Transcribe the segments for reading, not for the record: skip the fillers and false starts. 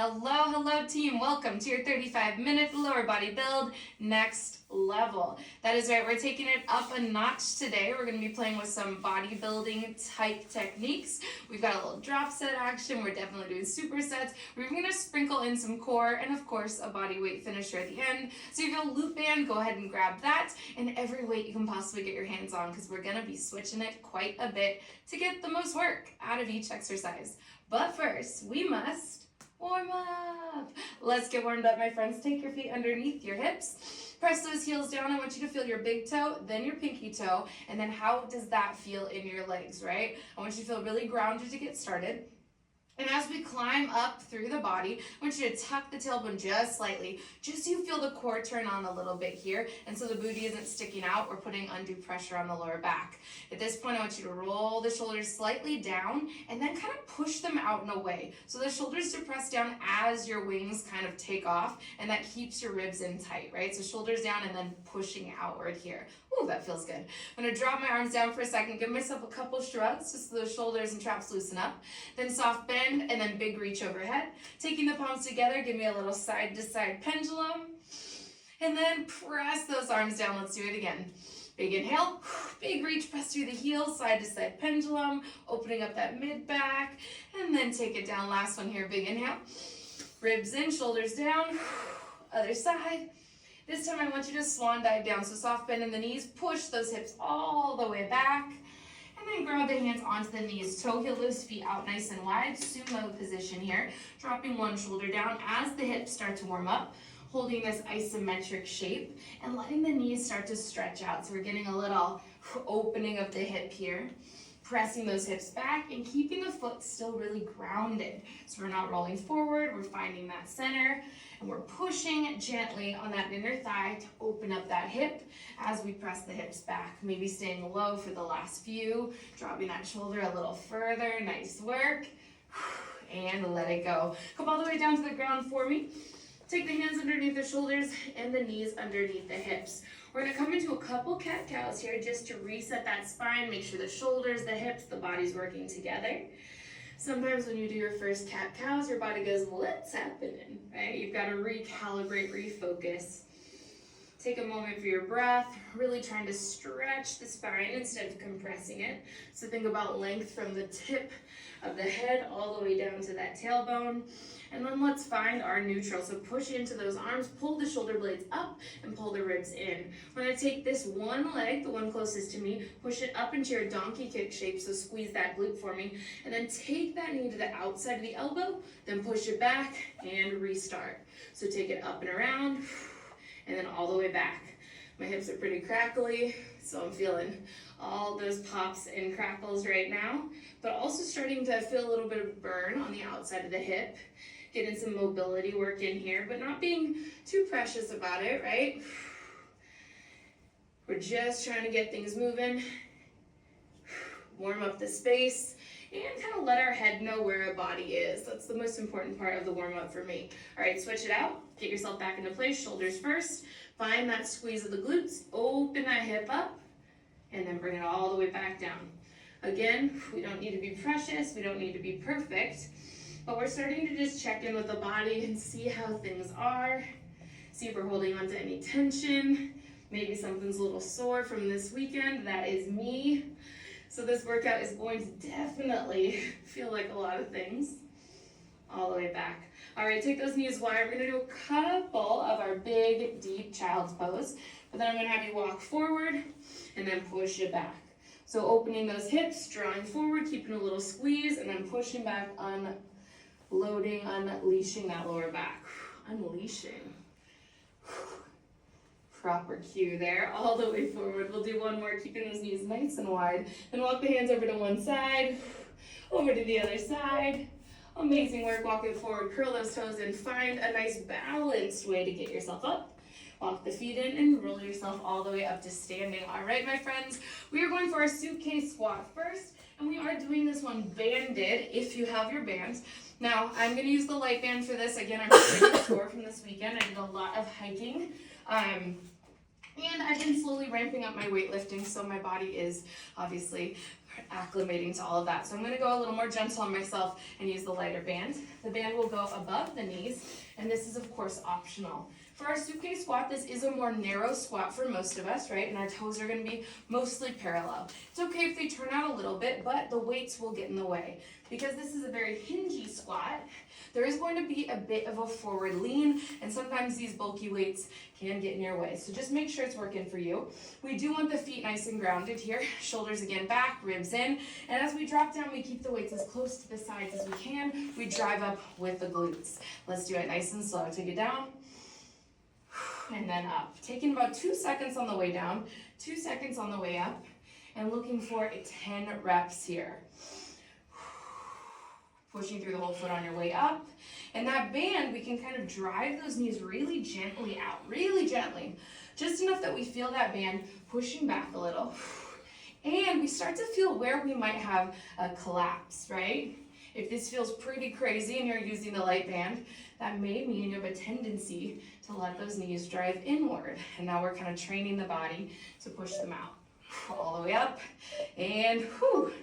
Hello team. Welcome to your 35-minute lower body build next level. That is right, we're taking it up a notch today. We're going to be playing with some bodybuilding type techniques. We've got a little drop set action. We're definitely doing supersets. We're even going to sprinkle in some core and of course a body weight finisher at the end. So if you have a loop band, go ahead and grab that and every weight you can possibly get your hands on because we're going to be switching it quite a bit to get the most work out of each exercise. But first, we must warm up. Let's get warmed up, my friends. Take your feet underneath your hips. Press those heels down. I want you to feel your big toe, then your pinky toe, and then how does that feel in your legs, right? I want you to feel really grounded to get started. And as we climb up through the body, I want you to tuck the tailbone just slightly, just so you feel the core turn on a little bit here, and so the booty isn't sticking out or putting undue pressure on the lower back. At this point, I want you to roll the shoulders slightly down, and then kind of push them out and away. So the shoulders to press down as your wings kind of take off, and that keeps your ribs in tight, right? So shoulders down and then pushing outward here. Ooh, that feels good. I'm gonna drop my arms down for a second, give myself a couple shrugs just so those shoulders and traps loosen up. Then soft bend and then big reach overhead. Taking the palms together, give me a little side to side pendulum. And then press those arms down. Let's do it again. Big inhale, big reach, press through the heels, side to side pendulum, opening up that mid back, and then take it down. Last one here, big inhale. Ribs in, shoulders down, other side. This time I want you to swan dive down, so soft bend in the knees, push those hips all the way back, and then grab the hands onto the knees, toe heel loose, feet out nice and wide, sumo position here, dropping one shoulder down as the hips start to warm up, holding this isometric shape, and letting the knees start to stretch out, so we're getting a little opening of the hip here. Pressing those hips back and keeping the foot still really grounded. So we're not rolling forward, we're finding that center, and we're pushing gently on that inner thigh to open up that hip as we press the hips back. Maybe staying low for the last few, dropping that shoulder a little further, nice work, and let it go. Come all the way down to the ground for me. Take the hands underneath the shoulders and the knees underneath the hips. We're gonna come into a couple cat-cows here just to reset that spine, make sure the shoulders, the hips, the body's working together. Sometimes when you do your first cat-cows, your body goes, what's happening, right? You've gotta recalibrate, refocus. Take a moment for your breath, really trying to stretch the spine instead of compressing it. So think about length from the tip of the head all the way down to that tailbone. And then let's find our neutral. So push into those arms, pull the shoulder blades up and pull the ribs in. We're gonna take this one leg, the one closest to me, push it up into your donkey kick shape, so squeeze that glute for me, and then take that knee to the outside of the elbow, then push it back and restart. So take it up and around, and then all the way back. My hips are pretty crackly, so I'm feeling all those pops and crackles right now, but also starting to feel a little bit of burn on the outside of the hip. Getting some mobility work in here, but not being too precious about it, right? We're just trying to get things moving. Warm up the space and kind of let our head know where our body is. That's the most important part of the warm up for me. All right, switch it out. Get yourself back into place, shoulders first. Find that squeeze of the glutes, open that hip up, and then bring it all the way back down. Again, we don't need to be precious, we don't need to be perfect, but we're starting to just check in with the body and see how things are, see if we're holding on to any tension. Maybe something's a little sore from this weekend. That is me. So this workout is going to definitely feel like a lot of things. All the way back. All right, take those knees wide. We're gonna do a couple of our big, deep child's pose, but then I'm gonna have you walk forward and then push it back. So opening those hips, drawing forward, keeping a little squeeze, and then pushing back, unloading, unleashing that lower back. Unleashing. Proper cue there, all the way forward. We'll do one more, keeping those knees nice and wide. Then walk the hands over to one side, over to the other side. Amazing work, walking forward, curl those toes in, find a nice balanced way to get yourself up. Walk the feet in and roll yourself all the way up to standing. All right, my friends, we are going for our suitcase squat first, and we are doing this one banded if you have your bands. Now, I'm gonna use the light band for this. Again, I'm pretty sore from this weekend. I did a lot of hiking. And I've been slowly ramping up my weightlifting, so my body is obviously acclimating to all of that. So I'm gonna go a little more gentle on myself and use the lighter band. The band will go above the knees, and this is of course optional. For our suitcase squat, this is a more narrow squat for most of us, right? And our toes are gonna be mostly parallel. It's okay if they turn out a little bit, but the weights will get in the way. Because this is a very hingy squat, there is going to be a bit of a forward lean, and sometimes these bulky weights can get in your way. So just make sure it's working for you. We do want the feet nice and grounded here. Shoulders again back, ribs in. And as we drop down, we keep the weights as close to the sides as we can. We drive up with the glutes. Let's do it nice and slow. Take it down, and then up. Taking about 2 seconds on the way down, 2 seconds on the way up, and looking for 10 reps here. Pushing through the whole foot on your way up. And that band, we can kind of drive those knees really gently out, really gently. Just enough that we feel that band pushing back a little. And we start to feel where we might have a collapse, right? If this feels pretty crazy and you're using the light band, that may mean you have a tendency to let those knees drive inward. And now we're kind of training the body to push them out. All the way up, and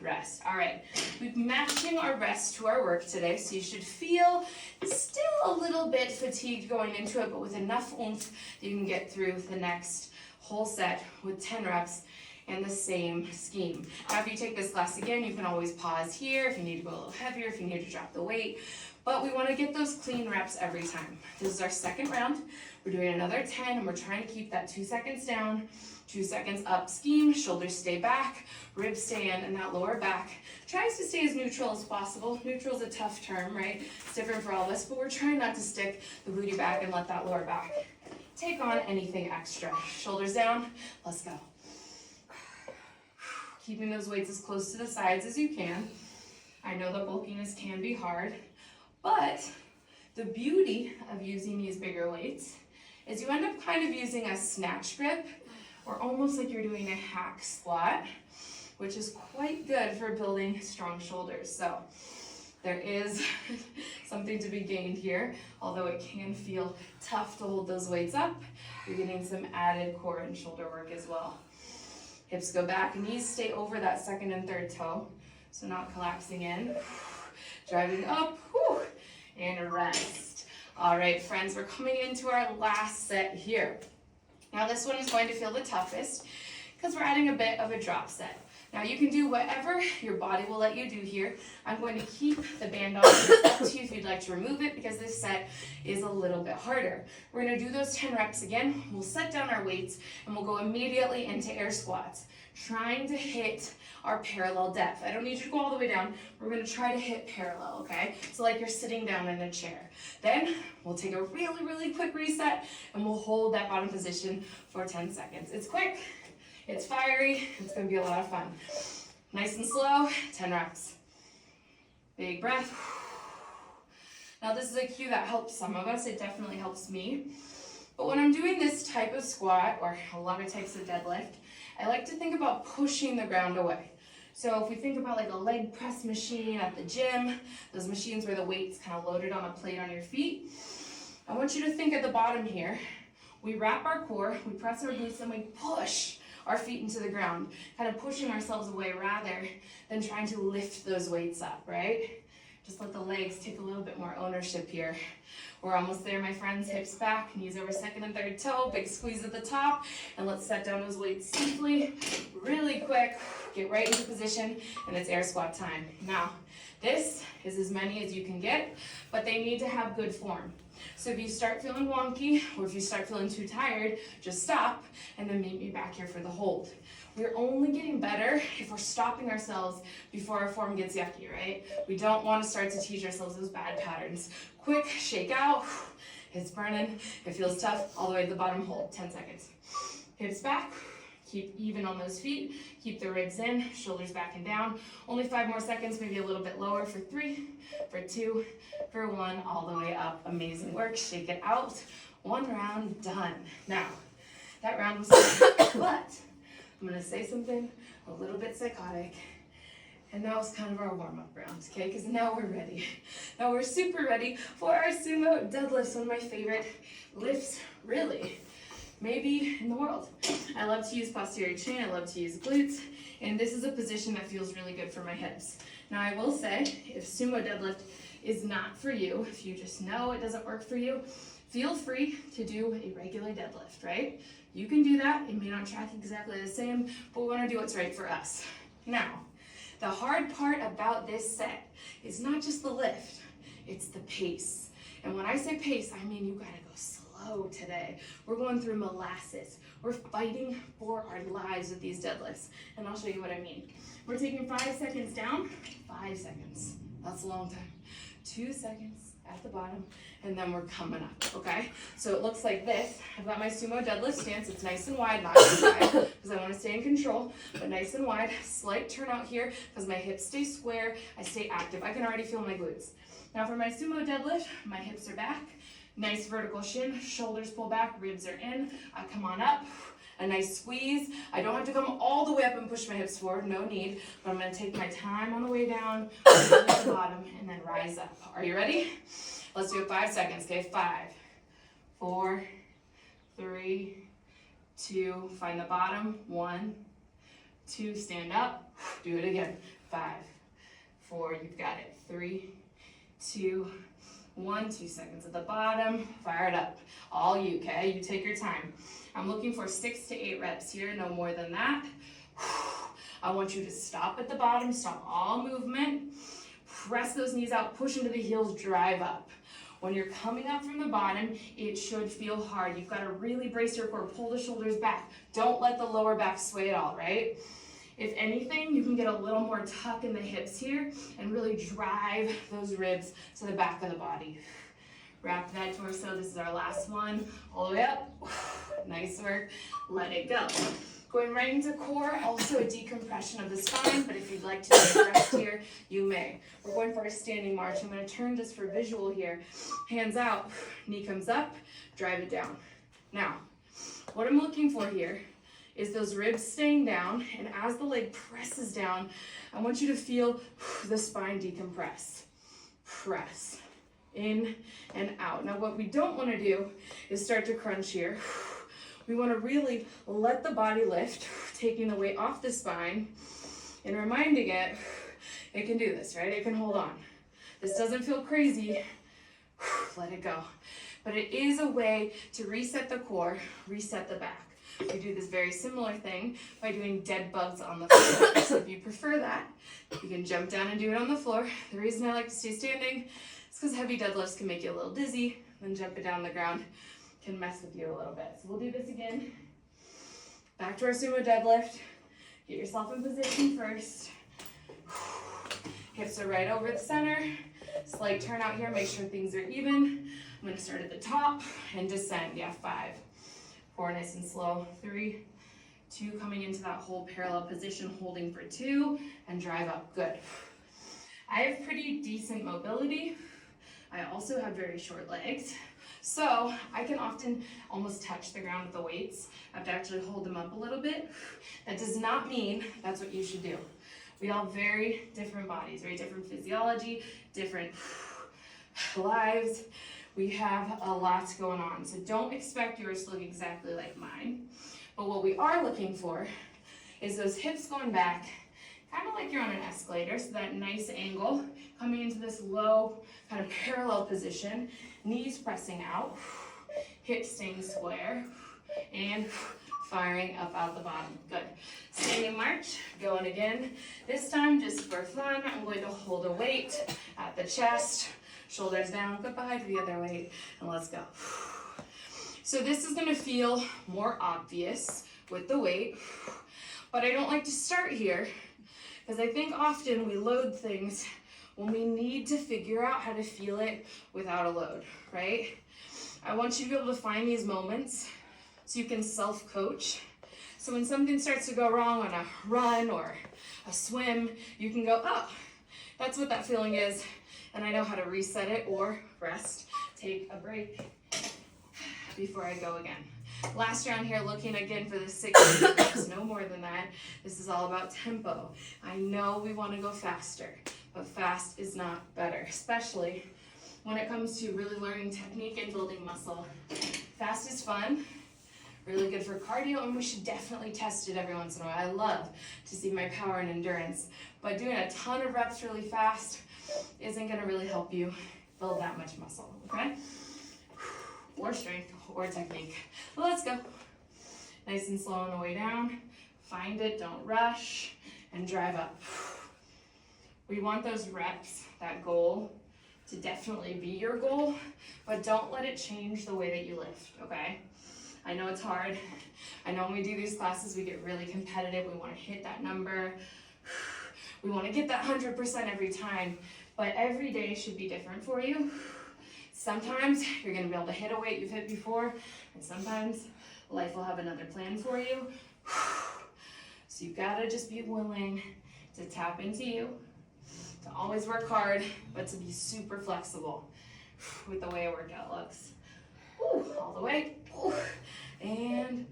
rest. All right, we're matching our rest to our work today, so you should feel still a little bit fatigued going into it, but with enough oomph that you can get through the next whole set with 10 reps and the same scheme. Now, if you take this class again, you can always pause here if you need to go a little heavier, if you need to drop the weight, but we want to get those clean reps every time. This is our second round. We're doing another 10, and we're trying to keep that 2 seconds down, 2 seconds up scheme, shoulders stay back, ribs stay in, and that lower back tries to stay as neutral as possible. Neutral is a tough term, right? It's different for all of us, but we're trying not to stick the booty back and let that lower back take on anything extra. Shoulders down, let's go. Keeping those weights as close to the sides as you can. I know that bulkiness can be hard, but the beauty of using these bigger weights is you end up kind of using a snatch grip, or almost like you're doing a hack squat, which is quite good for building strong shoulders. So there is something to be gained here, although it can feel tough to hold those weights up. You're getting some added core and shoulder work as well. Hips go back, knees stay over that second and third toe, so not collapsing in. Driving up, and rest. All right, friends, we're coming into our last set here. Now this one is going to feel the toughest because we're adding a bit of a drop set. Now you can do whatever your body will let you do here. I'm going to keep the band on. It's up to you if you'd like to remove it because this set is a little bit harder. We're going to do those 10 reps again. We'll set down our weights and we'll go immediately into air squats, trying to hit our parallel depth. I don't need you to go all the way down. We're going to try to hit parallel, okay? So like you're sitting down in a chair. Then we'll take a really, really quick reset and we'll hold that bottom position for 10 seconds. It's quick, it's fiery, it's going to be a lot of fun. Nice and slow, 10 reps. Big breath. Now this is a cue that helps some of us. It definitely helps me. But when I'm doing this type of squat or a lot of types of deadlift, I like to think about pushing the ground away. So if we think about like a leg press machine at the gym, those machines where the weight's kind of loaded on a plate on your feet, I want you to think at the bottom here, we wrap our core, we press our glutes, and we push our feet into the ground, kind of pushing ourselves away rather than trying to lift those weights up, right? Just let the legs take a little bit more ownership here. We're almost there, my friends. Hips back, knees over second and third toe, big squeeze at the top, and let's set down those weights safely, really quick. Get right into position, and it's air squat time. Now, this is as many as you can get, but they need to have good form. So if you start feeling wonky, or if you start feeling too tired, just stop, and then meet me back here for the hold. We're only getting better if we're stopping ourselves before our form gets yucky, right? We don't want to start to teach ourselves those bad patterns. Quick, shake out, it's burning, it feels tough, all the way to the bottom, hold, 10 seconds. Hips back, keep even on those feet, keep the ribs in, shoulders back and down. Only 5 more seconds, maybe a little bit lower for 3, for 2, for 1, all the way up. Amazing work, shake it out. 1 round, done. Now, that round was but I'm gonna say something a little bit psychotic, and that was kind of our warm-up round, okay? Because now we're ready. Now we're super ready for our sumo deadlifts, one of my favorite lifts, really, maybe in the world. I love to use posterior chain, I love to use glutes, And this is a position that feels really good for my hips. Now I will say, if sumo deadlift is not for you, if you just know it doesn't work for you, feel free to do a regular deadlift, right? You can do that. It may not track exactly the same, but we want to do what's right for us. Now, the hard part about this set is not just the lift, it's the pace. And when I say pace, I mean you gotta go slow today. We're going through molasses. We're fighting for our lives with these deadlifts. And I'll show you what I mean. We're taking 5 seconds down, 5 seconds. That's a long time. 2 seconds at the bottom, and then we're coming up, okay? So it looks like this. I've got my sumo deadlift stance. It's nice and wide, not too wide, because I want to stay in control, but nice and wide. Slight turnout here, because my hips stay square. I stay active. I can already feel my glutes. Now for my sumo deadlift, my hips are back. Nice vertical shin, shoulders pull back, ribs are in. I come on up. A nice squeeze. I don't have to come all the way up and push my hips forward, no need, but I'm gonna take my time on the way down, to the bottom, and then rise up. Are you ready? Let's do it 5 seconds, okay? 5, 4, 3, 2, find the bottom, 1, 2, stand up, do it again, 5, 4, you've got it, 3, 2, 1, 2 seconds at the bottom, fire it up, all you, okay? You take your time. I'm looking for 6 to 8 reps here, no more than that. I want you to stop at the bottom, stop all movement, press those knees out, push into the heels, drive up. When you're coming up from the bottom, it should feel hard. You've got to really brace your core, pull the shoulders back. Don't let the lower back sway at all, right? If anything, you can get a little more tuck in the hips here and really drive those ribs to the back of the body. Wrap that torso. This is our last one. All the way up. Nice work. Let it go. Going right into core, also a decompression of the spine, but if you'd like to take a rest here, you may. We're going for a standing march. I'm going to turn just for visual here. Hands out, knee comes up, drive it down. Now, what I'm looking for here is those ribs staying down, and as the leg presses down, I want you to feel the spine decompress. Press. In and out. Now what we don't want to do is start to crunch here. We want to really let the body lift, taking the weight off the spine and reminding it can do this, right? It can hold on. This doesn't feel crazy. Let it go. But it is a way to reset the core, reset the back. We do this very similar thing by doing dead bugs on the floor. So if you prefer that, you can jump down and do it on the floor. The reason I like to stay standing is because heavy deadlifts can make you a little dizzy, then jumping down the ground can mess with you a little bit. So we'll do this again. Back to our sumo deadlift. Get yourself in position first. Hips are right over the center. Slight turn out here, make sure things are even. I'm gonna start at the top and descend. Yeah, 5, 4, nice and slow. 3, 2, coming into that whole parallel position, holding for 2, and drive up, good. I have pretty decent mobility. I also have very short legs. So I can often almost touch the ground with the weights. I have to actually hold them up a little bit. That does not mean that's what you should do. We all have very different bodies, very different physiology, different lives. We have a lot going on. So don't expect yours to look exactly like mine. But what we are looking for is those hips going back, kind of like you're on an escalator, so that nice angle, coming into this low kind of parallel position, knees pressing out, hips staying square, and firing up out the bottom. Good. Standing march, going again. This time, just for fun, I'm going to hold a weight at the chest, shoulders down, goodbye to the other weight, and let's go. So this is gonna feel more obvious with the weight, but I don't like to start here because I think often we load things when we need to figure out how to feel it without a load, right? I want you to be able to find these moments so you can self-coach. So when something starts to go wrong on a run or a swim, you can go, oh, that's what that feeling is, and I know how to reset it or rest, take a break before I go again. Last round here, looking again for the 6 reps, no more than that. This is all about tempo. I know we want to go faster, but fast is not better, especially when it comes to really learning technique and building muscle. Fast is fun, really good for cardio, and we should definitely test it every once in a while. I love to see my power and endurance, but doing a ton of reps really fast isn't gonna really help you build that much muscle, okay? Or strength, or technique. Well, let's go. Nice and slow on the way down. Find it, don't rush, and drive up. We want those reps, that goal, to definitely be your goal, but don't let it change the way that you lift, okay? I know it's hard. I know when we do these classes, we get really competitive. We want to hit that number. We want to get that 100% every time, but every day should be different for you. Sometimes you're going to be able to hit a weight you've hit before, and sometimes life will have another plan for you. So you've got to just be willing to tap into you, to always work hard, but to be super flexible with the way a workout looks. All the way, and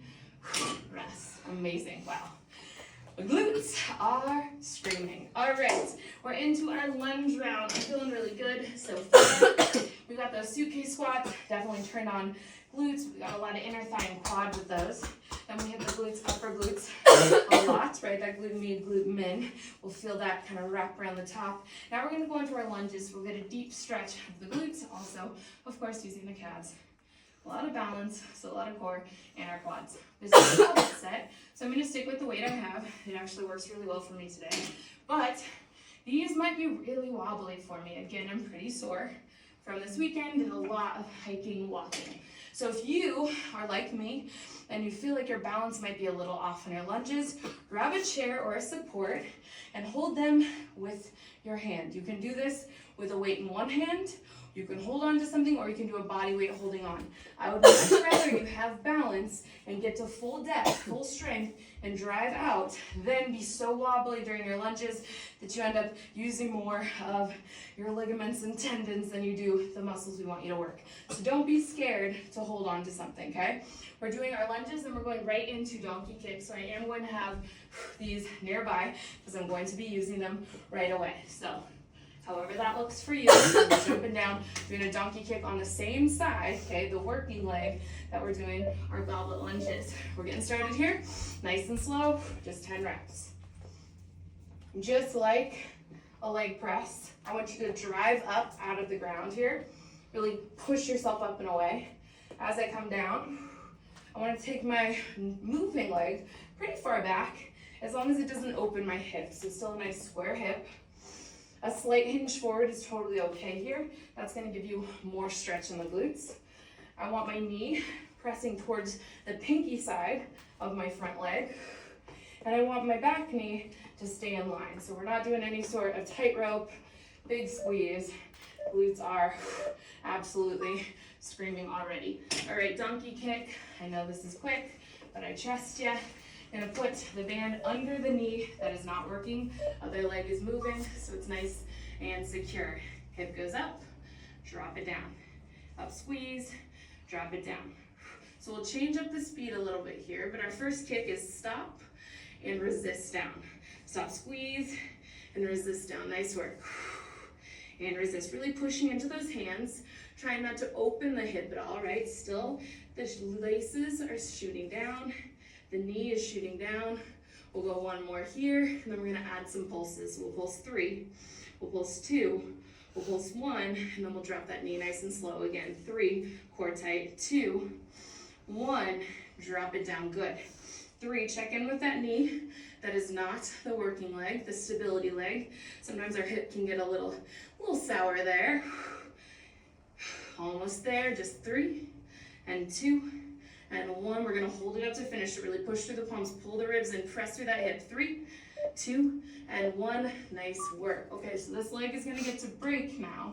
rest. Amazing, wow. The glutes are screaming. All right, we're into our lunge round. I'm feeling really good so far. We got those suitcase squats, definitely turn on glutes. We got a lot of inner thigh and quad with those. Then we hit the glutes, upper glutes a lot, right? That glute med, glute min. We'll feel that kind of wrap around the top. Now we're gonna go into our lunges. We'll get a deep stretch of the glutes, also, of course, using the calves. A lot of balance, so a lot of core, and our quads. This is a double set, so I'm going to stick with the weight I have. It actually works really well for me today. But these might be really wobbly for me. Again, I'm pretty sore from this weekend, did a lot of hiking, walking. So if you are like me, and you feel like your balance might be a little off in your lunges, grab a chair or a support and hold them with your hand. You can do this with a weight in one hand. You can hold on to something, or you can do a body weight holding on. I would much rather you have balance and get to full depth, full strength, and drive out than be so wobbly during your lunges that you end up using more of your ligaments and tendons than you do the muscles we want you to work. So don't be scared to hold on to something, okay? We're doing our lunges and we're going right into donkey kicks. So I am going to have these nearby because I'm going to be using them right away. So however that looks for you, jumping down, doing a donkey kick on the same side, okay, the working leg that we're doing our goblet lunges. We're getting started here, nice and slow, just 10 reps. Just like a leg press, I want you to drive up out of the ground here, really push yourself up and away. As I come down, I want to take my moving leg pretty far back, as long as it doesn't open my hips, so still a nice square hip. A slight hinge forward is totally okay here. That's going to give you more stretch in the glutes. I want my knee pressing towards the pinky side of my front leg. And I want my back knee to stay in line. So we're not doing any sort of tightrope, big squeeze. Glutes are absolutely screaming already. All right, donkey kick. I know this is quick, but I trust you. Gonna put the band under the knee that is not working. Other leg is moving, so it's nice and secure. Hip goes up, drop it down. Up, squeeze, drop it down. So we'll change up the speed a little bit here, but our first kick is stop and resist down. Stop, squeeze, and resist down. Nice work. And resist, really pushing into those hands. Trying not to open the hip at all, right? Still, the laces are shooting down. The knee is shooting down. We'll go one more here, and then we're gonna add some pulses. We'll pulse 3, we'll pulse 2, we'll pulse 1, and then we'll drop that knee nice and slow. Again, 3, core tight, 2, 1, drop it down, good. 3, check in with that knee. That is not the working leg, the stability leg. Sometimes our hip can get a little sour there. Almost there, just 3, and 2, and 1. We're gonna hold it up to finish it. Really push through the palms, pull the ribs in, press through that hip. 3, 2, and 1. Nice work. Okay, so this leg is gonna get to break now.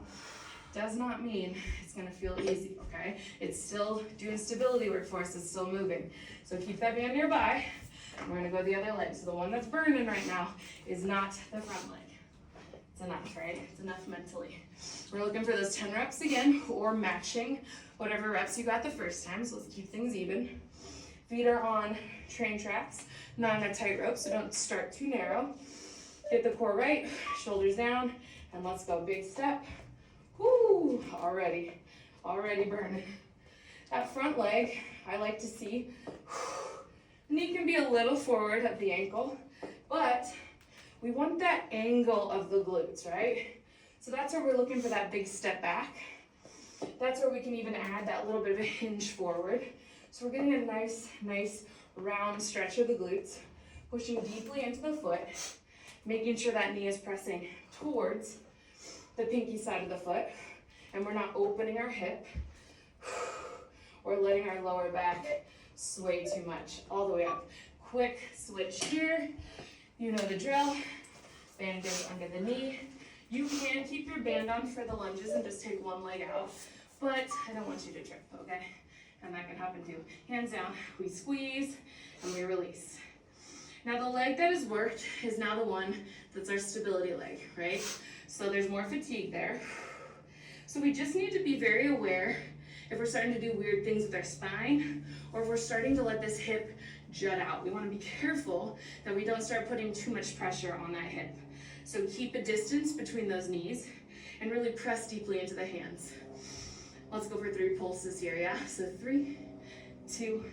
Does not mean it's gonna feel easy, okay? It's still doing stability work for us, it's still moving. So keep that band nearby. We're gonna go the other leg. So the one that's burning right now is not the front leg. It's enough, right? It's enough mentally. We're looking for those 10 reps again, or matching whatever reps you got the first time, so let's keep things even. Feet are on train tracks, not on a tightrope, so don't start too narrow. Get the core right, shoulders down, and let's go. Big step. Woo, already burning. That front leg, I like to see, knee can be a little forward at the ankle, but we want that angle of the glutes, right? So that's where we're looking for that big step back. That's where we can even add that little bit of a hinge forward. So we're getting a nice round stretch of the glutes, pushing deeply into the foot, making sure that knee is pressing towards the pinky side of the foot, and we're not opening our hip or letting our lower back sway too much. All the way up. Quick switch here. You know the drill. Band goes under the knee. You can keep your band on for the lunges and just take one leg out, but I don't want you to trip, okay? And that can happen too. Hands down, we squeeze and we release. Now the leg that is worked is now the one that's our stability leg, right? So there's more fatigue there. So we just need to be very aware if we're starting to do weird things with our spine, or if we're starting to let this hip jut out. We want to be careful that we don't start putting too much pressure on that hip. So keep a distance between those knees and really press deeply into the hands. Let's go for 3 pulses here, yeah? So 3, 2,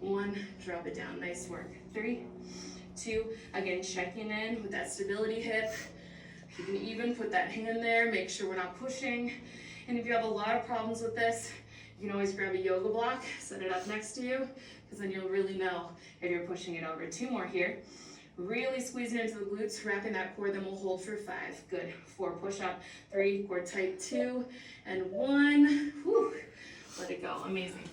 1, drop it down. Nice work. 3, 2, again, checking in with that stability hip. You can even put that hand there, make sure we're not pushing. And if you have a lot of problems with this, you can always grab a yoga block, set it up next to you, because then you'll really know if you're pushing it over. 2 more here. Really squeezing into the glutes, wrapping that core, then we'll hold for 5. Good. 4, push up. 3, core tight. 2, and 1. Whew. Let it go. Amazing.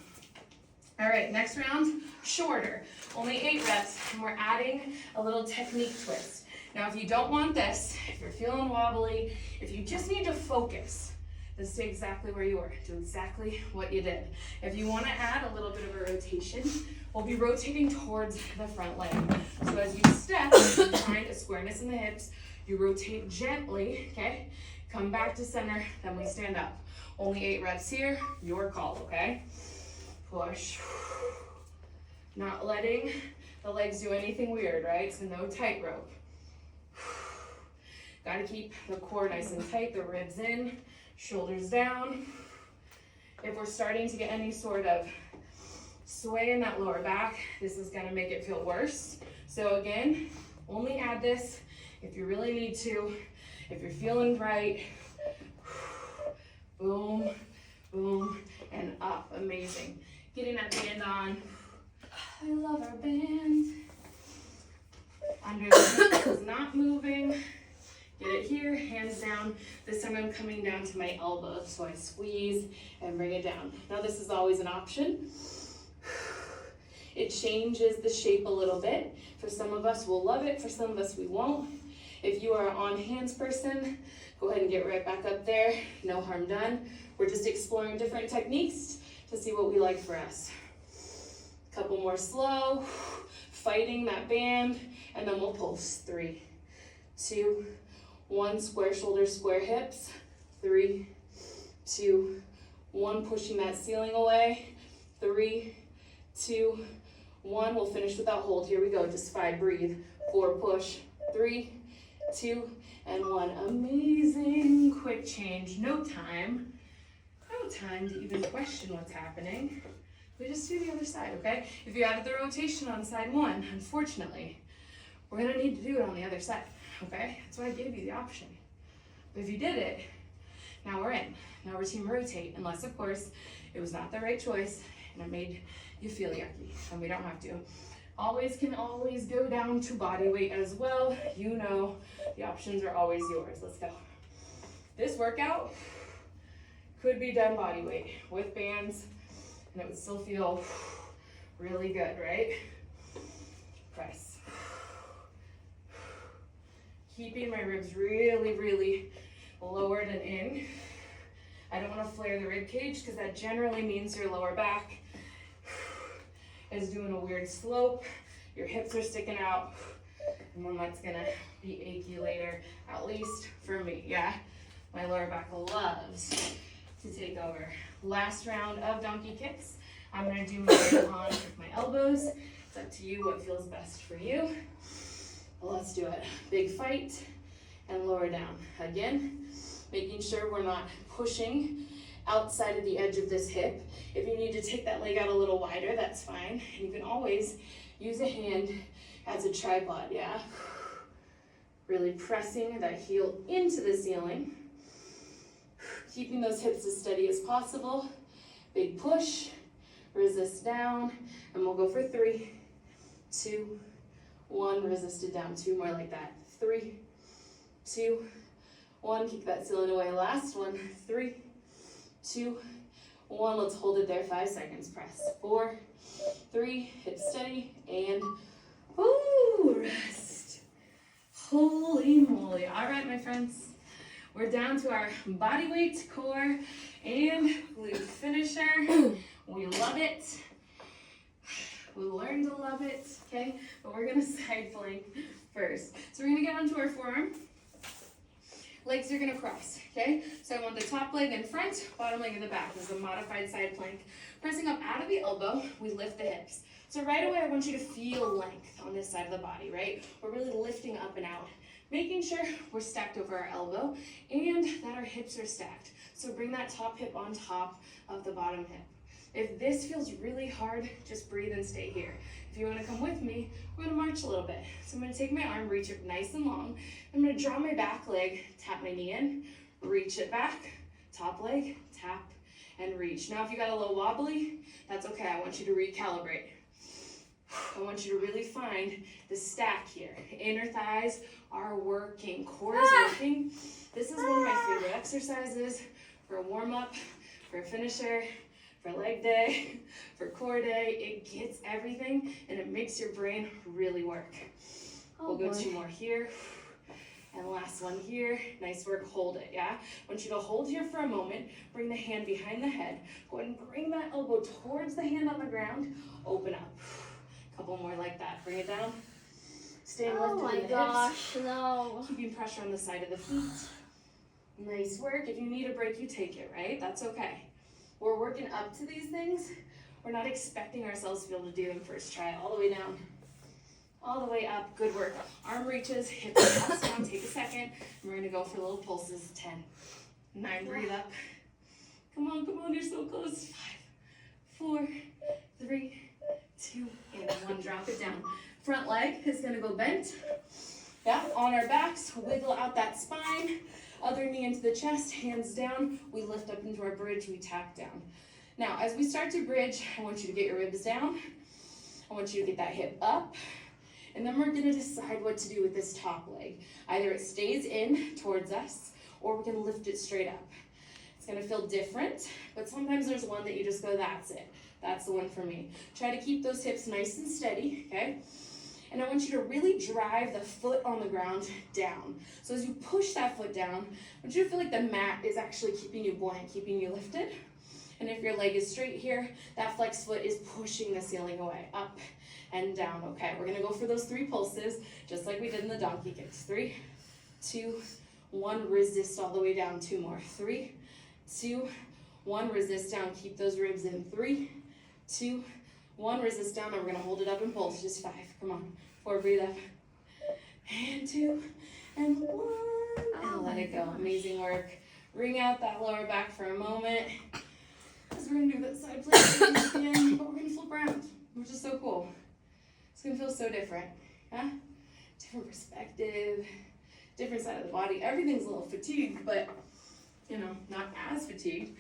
All right, next round, shorter. Only 8 reps, and we're adding a little technique twist. Now, if you don't want this, if you're feeling wobbly, if you just need to focus, then stay exactly where you were. Do exactly what you did. If you want to add a little bit of a rotation, we'll be rotating towards the front leg. So as you step, find a squareness in the hips, you rotate gently, okay? Come back to center, then we stand up. Only 8 reps here, your call, okay? Push. Not letting the legs do anything weird, right? So no tightrope. Gotta keep the core nice and tight, the ribs in, shoulders down. If we're starting to get any sort of sway in that lower back, this is gonna make it feel worse. So again, only add this if you really need to. If you're feeling right, boom, boom, and up. Amazing. Getting that band on. I love our band. Under the hip is not moving. Get it here, hands down. This time I'm coming down to my elbows, so I squeeze and bring it down. Now this is always an option. It changes the shape a little bit. For some of us, we'll love it. For some of us, we won't. If you are an on-hands person, go ahead and get right back up there. No harm done. We're just exploring different techniques to see what we like for us. Couple more slow, fighting that band, and then we'll pulse. 3, 2, 1, square shoulders, square hips. 3, 2, 1, pushing that ceiling away. 3, 2, 1, we'll finish with that hold. Here we go, just 5, breathe. 4, push. 3, 2, and 1. Amazing. Quick change, no time to even question what's happening. We just do the other side, okay? If you added the rotation on side 1, unfortunately, we're gonna need to do it on the other side, okay? That's why I gave you the option. But if you did it, now we're in. Now we're team rotate, unless of course it was not the right choice and it made you feel yucky, and we don't have to. Can always go down to body weight as well. You know, the options are always yours. Let's go. This workout could be done body weight with bands, and it would still feel really good, right? Press. Keeping my ribs really, really lowered and in. I don't want to flare the rib cage because that generally means your lower back is doing a weird slope. Your hips are sticking out, and then that's gonna be achy later, at least for me, yeah? My lower back loves to take over. Last round of donkey kicks. I'm gonna do my on with my elbows. It's up to you what feels best for you. But let's do it. Big fight and lower down. Again, making sure we're not pushing outside of the edge of this hip. If you need to take that leg out a little wider, that's fine. And you can always use a hand as a tripod, yeah? Really pressing that heel into the ceiling. Keeping those hips as steady as possible. Big push, resist down, and we'll go for 3, 2, 1, resist it down. 2 more like that. 3, 2, 1, kick that ceiling away. Last one. 3, 2, 1. Let's hold it there. 5 seconds. Press. 4, 3, hip steady, and rest. Holy moly. All right, my friends. We're down to our body weight, core, and glute finisher. We love it. We learned to love it, okay? But we're gonna side plank first. So we're gonna get onto our forearm. Legs are gonna cross, okay? So I want the top leg in front, bottom leg in the back. This is a modified side plank. Pressing up out of the elbow, we lift the hips. So right away, I want you to feel length on this side of the body, right? We're really lifting up and out, making sure we're stacked over our elbow and that our hips are stacked. So bring that top hip on top of the bottom hip. If this feels really hard, just breathe and stay here. If you want to come with me, we're going to march a little bit. So I'm going to take my arm, reach it nice and long. I'm going to draw my back leg, tap my knee in, reach it back, top leg, tap, and reach. Now if you got a little wobbly, that's okay. I want you to recalibrate. I want you to really find the stack here. Inner thighs are working, core is working. This is one of my favorite exercises for a warm-up, for a finisher, for leg day, for core day. It gets everything and it makes your brain really work. We'll go 2 more here. And last one here. Nice work, hold it, yeah? I want you to hold here for a moment. Bring the hand behind the head. Go ahead and bring that elbow towards the hand on the ground. Open up. Couple more like that. Bring it down. Staying lifted in the hips. No. Keeping pressure on the side of the feet. Nice work. If you need a break, you take it, right? That's okay. We're working up to these things. We're not expecting ourselves to be able to do them first try. All the way down. All the way up. Good work. Arm reaches, hips press down. Take a second. And we're going to go for little pulses. 10, 9, breathe up. Come on. You're so close. 5, 4, 3, 2, and 1. Drop it down. Front leg is going to go bent. Yeah, on our backs, wiggle out that spine. Other knee into the chest, hands down. We lift up into our bridge, we tap down. Now, as we start to bridge, I want you to get your ribs down. I want you to get that hip up. And then we're gonna decide what to do with this top leg. Either it stays in towards us, or we can lift it straight up. It's gonna feel different, but sometimes there's one that you just go, that's it. That's the one for me. Try to keep those hips nice and steady, okay? And I want you to really drive the foot on the ground down. So as you push that foot down, I want you to feel like the mat is actually keeping you buoyant, keeping you lifted. And if your leg is straight here, that flex foot is pushing the ceiling away, up and down. Okay, we're gonna go for those 3 pulses, just like we did in the donkey kicks. 3, 2, 1, resist all the way down. 2 more. 3, 2, 1, resist down. Keep those ribs in. 3, 2, 1, resist down, and we're gonna hold it up and pulse. Just 5, come on. 4, breathe up. And 2, and 1, and let it go. Amazing work. Wring out that lower back for a moment. Because we're gonna do that side plank at the end, but we're gonna flip around, which is so cool. It's gonna feel so different, yeah? Different perspective, different side of the body. Everything's a little fatigued, but you know, not as fatigued.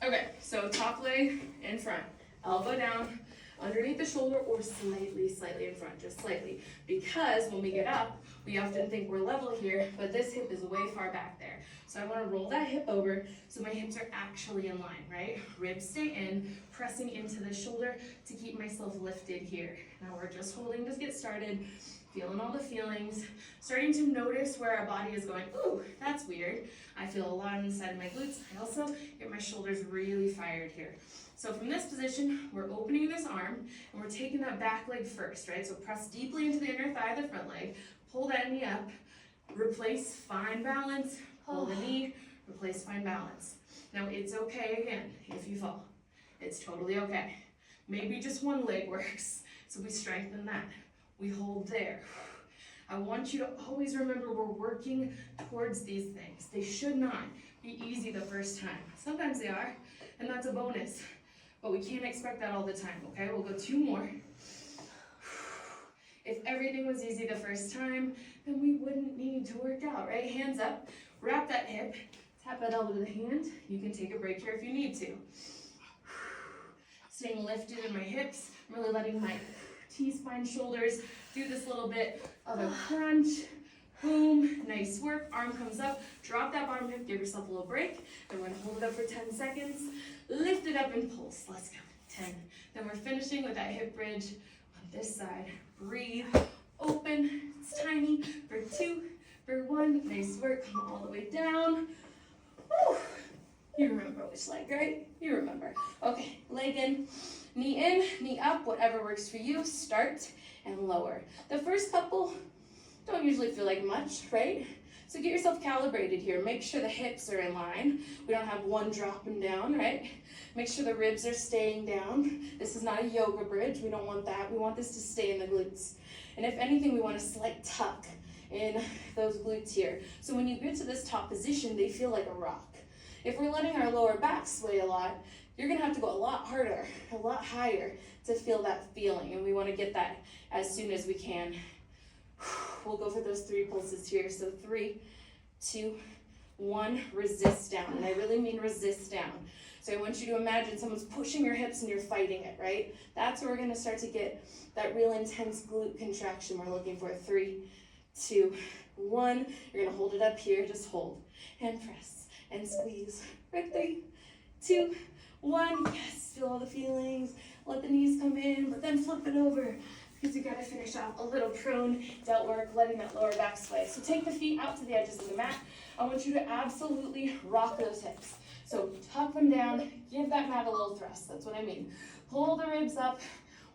Okay, so top leg in front, elbow down, underneath the shoulder, or slightly in front, just slightly. Because when we get up, we often think we're level here, but this hip is way far back there. So I want to roll that hip over so my hips are actually in line, right? Ribs stay in, pressing into the shoulder to keep myself lifted here. Now we're just holding to get started, feeling all the feelings, starting to notice where our body is going. Ooh, that's weird. I feel a lot inside of my glutes. I also get my shoulders really fired here. So from this position, we're opening this arm and we're taking that back leg first, right? So press deeply into the inner thigh of the front leg, pull that knee up, replace, find balance, pull the knee, replace, find balance. Now it's okay again if you fall. It's totally okay. Maybe just one leg works, so we strengthen that. We hold there. I want you to always remember we're working towards these things. They should not be easy the first time. Sometimes they are, and that's a bonus. But we can't expect that all the time, okay? We'll go 2 more. If everything was easy the first time, then we wouldn't need to work out, right? Hands up, wrap that hip, tap that elbow to the hand. You can take a break here if you need to. Staying lifted in my hips, I'm really letting my T-spine shoulders do this little bit of a crunch. Boom, nice work. Arm comes up, drop that bottom hip, give yourself a little break. Then we're gonna hold it up for 10 seconds. Lift it up and pulse. Let's go. 10. Then we're finishing with that hip bridge on this side. Breathe, open, it's tiny. For 2, for 1, nice work. Come all the way down. Woo. You remember which leg, right? You remember. Okay, leg in, knee up, whatever works for you. Start and lower. The first couple don't usually feel like much, right? So get yourself calibrated here. Make sure the hips are in line. We don't have one dropping down, right? Make sure the ribs are staying down. This is not a yoga bridge. We don't want that. We want this to stay in the glutes. And if anything, we want a slight tuck in those glutes here. So when you get to this top position, they feel like a rock. If we're letting our lower back sway a lot, you're gonna have to go a lot harder, a lot higher to feel that feeling. And we wanna get that as soon as we can. We'll go for those 3 pulses here. So 3, 2, 1, resist down. And I really mean resist down. So I want you to imagine someone's pushing your hips and you're fighting it, right? That's where we're gonna start to get that real intense glute contraction we're looking for. 3, 2, 1. You're gonna hold it up here, just hold. And press and squeeze. For 3, 2, 1. Yes, feel all the feelings. Let the knees come in, but then flip it over. Because you gotta finish off a little prone delt work, letting that lower back sway. So take the feet out to the edges of the mat. I want you to absolutely rock those hips. So tuck them down, give that mat a little thrust. That's what I mean. Pull the ribs up,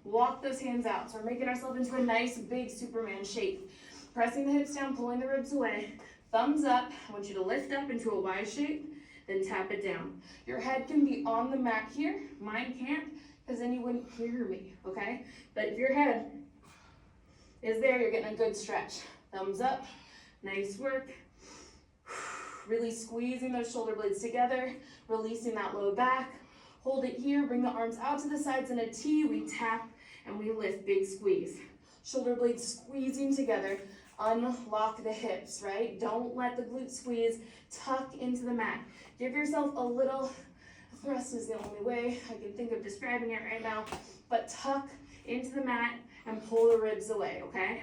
walk those hands out. So we're making ourselves into a nice big Superman shape. Pressing the hips down, pulling the ribs away. Thumbs up. I want you to lift up into a Y shape, then tap it down. Your head can be on the mat here. Mine can't, because then you wouldn't hear me, okay? But if your head is there, you're getting a good stretch. Thumbs up, nice work. Really squeezing those shoulder blades together, releasing that low back. Hold it here, bring the arms out to the sides in a T. We tap and we lift, big squeeze. Shoulder blades squeezing together. Unlock the hips, right? Don't let the glute squeeze. Tuck into the mat. Give yourself a little thrust is the only way I can think of describing it right now, but tuck into the mat and pull the ribs away, okay?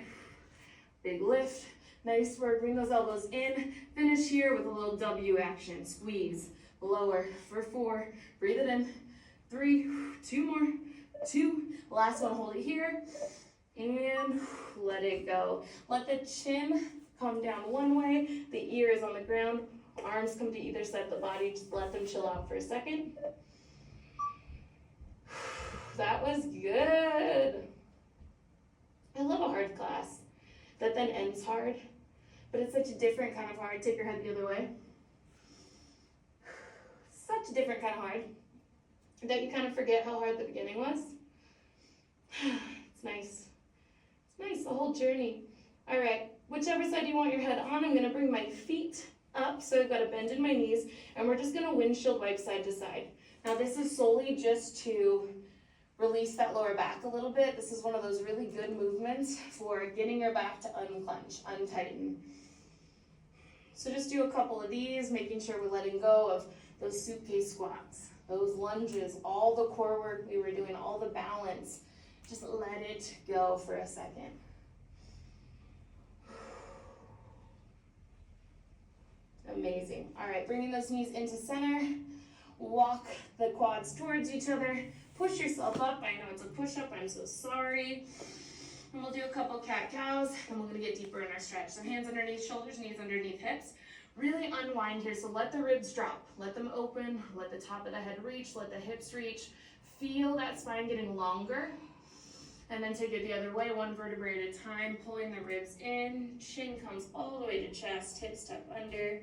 Big lift, nice work, bring those elbows in, finish here with a little W action, squeeze, lower for 4, breathe it in, 3, 2 more, 2, last one, hold it here, and let it go. Let the chin come down one way, the ear is on the ground, arms come to either side of the body, just let them chill out for a second. That was good. I love a hard class that then ends hard, but it's such a different kind of hard. Take your head the other way. Such a different kind of hard that you kind of forget how hard the beginning was. It's nice. It's nice, the whole journey. All right, whichever side you want your head on, I'm gonna bring my feet up, so I've got a bend in my knees, and we're just gonna windshield wipe side to side. Now this is solely just to release that lower back a little bit. This is one of those really good movements for getting your back to unclench, untighten. So just do a couple of these, making sure we're letting go of those suitcase squats, those lunges, all the core work we were doing, all the balance. Just let it go for a second. Amazing. All right, bringing those knees into center. Walk the quads towards each other. Push yourself up. I know it's a push-up. I'm so sorry. And we'll do a couple cat-cows, and we're going to get deeper in our stretch. So hands underneath shoulders, knees underneath hips. Really unwind here. So let the ribs drop. Let them open. Let the top of the head reach. Let the hips reach. Feel that spine getting longer. And then take it the other way, one vertebrae at a time, pulling the ribs in. Chin comes all the way to chest, hips tuck under.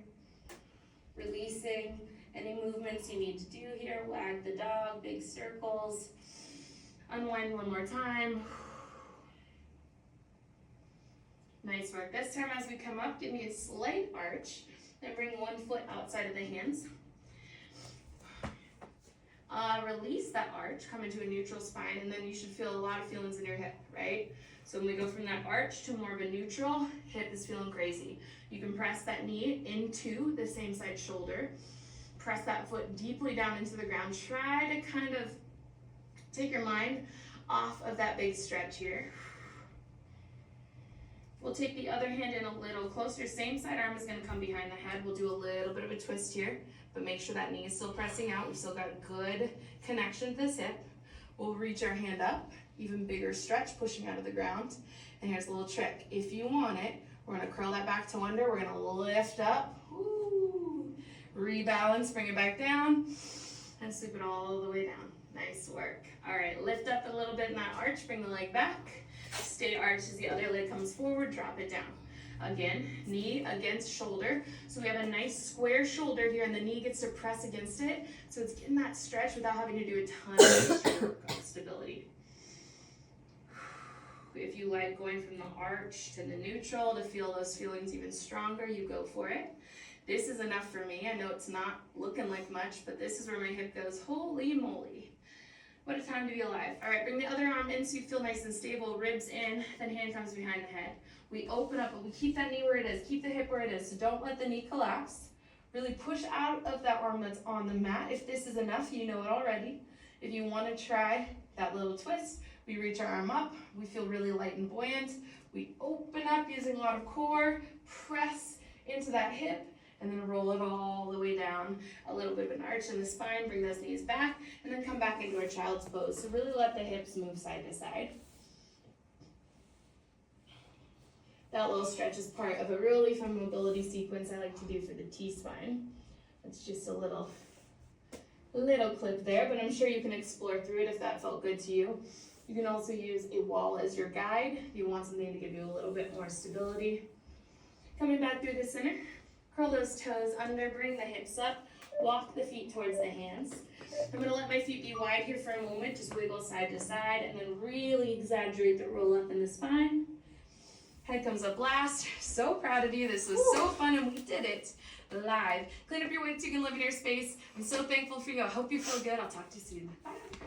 Releasing any movements you need to do here. Wag the dog, big circles. Unwind one more time. Nice work. This time as we come up, give me a slight arch. Then bring one foot outside of the hands. Release that arch, come into a neutral spine, and then you should feel a lot of feelings in your hip, right? So when we go from that arch to more of a neutral, hip is feeling crazy. You can press that knee into the same side shoulder. Press that foot deeply down into the ground. Try to kind of take your mind off of that big stretch here. We'll take the other hand in a little closer. Same side arm is going to come behind the head. We'll do a little bit of a twist here, but make sure that knee is still pressing out. We've still got a good connection to this hip. We'll reach our hand up, even bigger stretch, pushing out of the ground. And here's a little trick. If you want it, we're going to curl that back to under. We're going to lift up, ooh, rebalance, bring it back down, and sweep it all the way down. Nice work. All right, lift up a little bit in that arch, bring the leg back. Stay arched as the other leg comes forward, drop it down. Again, knee against shoulder. So we have a nice square shoulder here and the knee gets to press against it. So it's getting that stretch without having to do a ton of extra work on stability. If you like going from the arch to the neutral to feel those feelings even stronger, you go for it. This is enough for me. I know it's not looking like much, but this is where my hip goes, holy moly. What a time to be alive. All right, bring the other arm in so you feel nice and stable, ribs in, then hand comes behind the head. We open up, but we keep that knee where it is, keep the hip where it is, so don't let the knee collapse. Really push out of that arm that's on the mat. If this is enough, you know it already. If you want to try that little twist, we reach our arm up, we feel really light and buoyant. We open up using a lot of core, press into that hip, and then roll it all the way down. A little bit of an arch in the spine, bring those knees back, and then come back into our child's pose. So really let the hips move side to side. That little stretch is part of a really fun mobility sequence I like to do for the T-spine. It's just a little clip there, but I'm sure you can explore through it if that felt good to you. You can also use a wall as your guide if you want something to give you a little bit more stability. Coming back through the center. Curl those toes under, bring the hips up, walk the feet towards the hands. I'm going to let my feet be wide here for a moment, just wiggle side to side, and then really exaggerate the roll up in the spine. Head comes up last. So proud of you. This was so fun, and we did it live. Clean up your weights. You can live in your space. I'm so thankful for you. I hope you feel good. I'll talk to you soon. Bye.